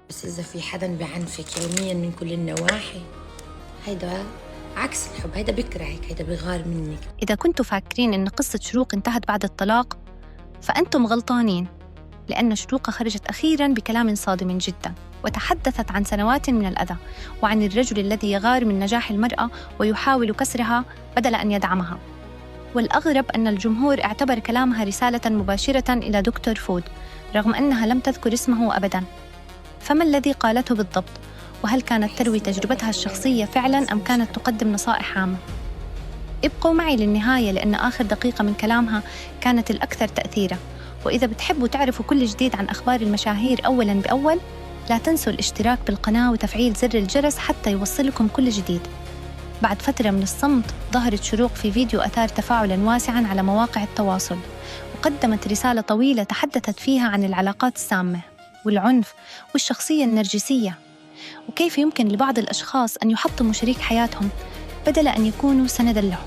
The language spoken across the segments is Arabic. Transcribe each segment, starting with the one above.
بس إذا في حدا بعنفك يوميا من كل النواحي، هيدا عكس الحب، هيدا بكرهك، هيدا بغار منك. إذا كنتوا فاكرين إن قصة شروق انتهت بعد الطلاق فأنتم غلطانين، لأن شروق خرجت أخيراً بكلام صادم جداً وتحدثت عن سنوات من الأذى وعن الرجل الذي يغار من نجاح المرأة ويحاول كسرها بدل أن يدعمها. والأغرب أن الجمهور اعتبر كلامها رسالة مباشرة إلى دكتور فود رغم أنها لم تذكر اسمه أبداً. فما الذي قالته بالضبط؟ وهل كانت تروي تجربتها الشخصية فعلاً أم كانت تقدم نصائح عامة؟ ابقوا معي للنهاية لأن آخر دقيقة من كلامها كانت الأكثر تأثيراً. وإذا بتحبوا تعرفوا كل جديد عن أخبار المشاهير أولاً بأول، لا تنسوا الاشتراك بالقناة وتفعيل زر الجرس حتى يوصلكم كل جديد. بعد فترة من الصمت ظهرت شروق في فيديو أثار تفاعلاً واسعاً على مواقع التواصل، وقدمت رسالة طويلة تحدثت فيها عن العلاقات السامة والعنف والشخصية النرجسية، وكيف يمكن لبعض الأشخاص أن يحطموا شريك حياتهم بدل أن يكونوا سنداً له.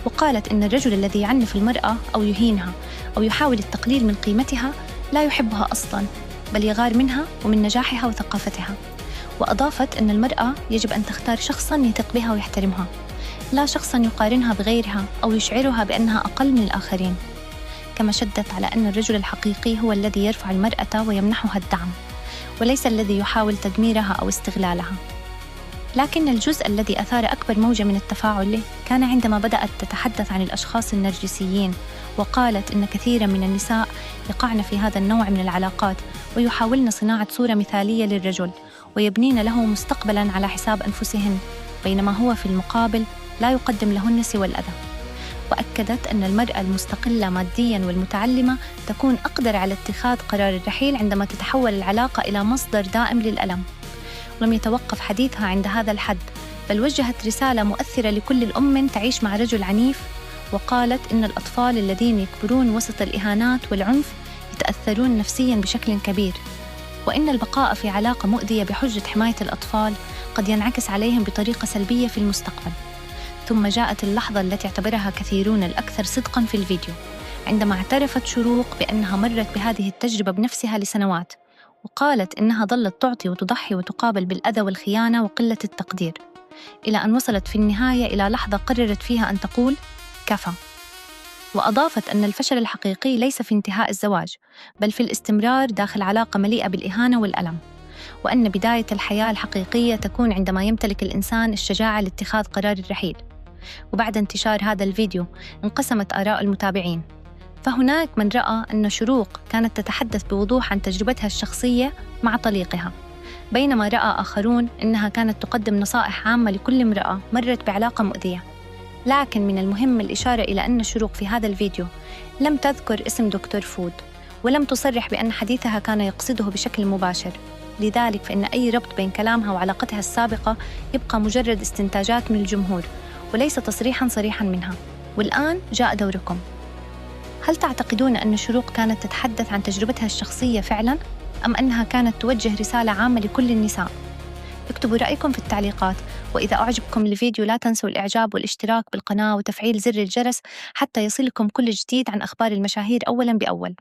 وقالت إن الرجل الذي يعنف المرأة أو يهينها أو يحاول التقليل من قيمتها لا يحبها أصلاً، بل يغار منها ومن نجاحها وثقافتها. وأضافت أن المرأة يجب أن تختار شخصاً يثق بها ويحترمها، لا شخصاً يقارنها بغيرها أو يشعرها بأنها أقل من الآخرين. كما شدت على أن الرجل الحقيقي هو الذي يرفع المرأة ويمنحها الدعم، وليس الذي يحاول تدميرها أو استغلالها. لكن الجزء الذي أثار أكبر موجة من التفاعل كان عندما بدأت تتحدث عن الأشخاص النرجسيين، وقالت إن كثيراً من النساء يقعن في هذا النوع من العلاقات ويحاولن صناعة صورة مثالية للرجل ويبنين له مستقبلاً على حساب أنفسهن، بينما هو في المقابل لا يقدم لهن سوى الأذى. وأكدت أن المرأة المستقلة مادياً والمتعلمة تكون أقدر على اتخاذ قرار الرحيل عندما تتحول العلاقة إلى مصدر دائم للألم. ولم يتوقف حديثها عند هذا الحد، بل وجهت رسالة مؤثرة لكل الأم تعيش مع رجل عنيف، وقالت إن الأطفال الذين يكبرون وسط الإهانات والعنف يتأثرون نفسياً بشكل كبير، وإن البقاء في علاقة مؤذية بحجة حماية الأطفال قد ينعكس عليهم بطريقة سلبية في المستقبل. ثم جاءت اللحظة التي اعتبرها كثيرون الأكثر صدقاً في الفيديو، عندما اعترفت شروق بأنها مرت بهذه التجربة بنفسها لسنوات، وقالت إنها ظلت تعطي وتضحي وتقابل بالأذى والخيانة وقلة التقدير، إلى أن وصلت في النهاية إلى لحظة قررت فيها أن تقول كفى. وأضافت أن الفشل الحقيقي ليس في انتهاء الزواج، بل في الاستمرار داخل علاقة مليئة بالإهانة والألم، وأن بداية الحياة الحقيقية تكون عندما يمتلك الإنسان الشجاعة لاتخاذ قرار الرحيل. وبعد انتشار هذا الفيديو انقسمت آراء المتابعين، فهناك من رأى أن شروق كانت تتحدث بوضوح عن تجربتها الشخصية مع طليقها، بينما رأى آخرون أنها كانت تقدم نصائح عامة لكل امرأة مرت بعلاقة مؤذية. لكن من المهم الإشارة إلى أن شروق في هذا الفيديو لم تذكر اسم دكتور فود، ولم تصرح بأن حديثها كان يقصده بشكل مباشر. لذلك فإن أي ربط بين كلامها وعلاقتها السابقة يبقى مجرد استنتاجات من الجمهور وليس تصريحاً صريحاً منها. والآن جاء دوركم، هل تعتقدون أن شروق كانت تتحدث عن تجربتها الشخصية فعلاً؟ أم أنها كانت توجه رسالة عامة لكل النساء؟ اكتبوا رأيكم في التعليقات، وإذا أعجبكم الفيديو لا تنسوا الإعجاب والاشتراك بالقناة وتفعيل زر الجرس حتى يصلكم كل جديد عن أخبار المشاهير أولاً بأول.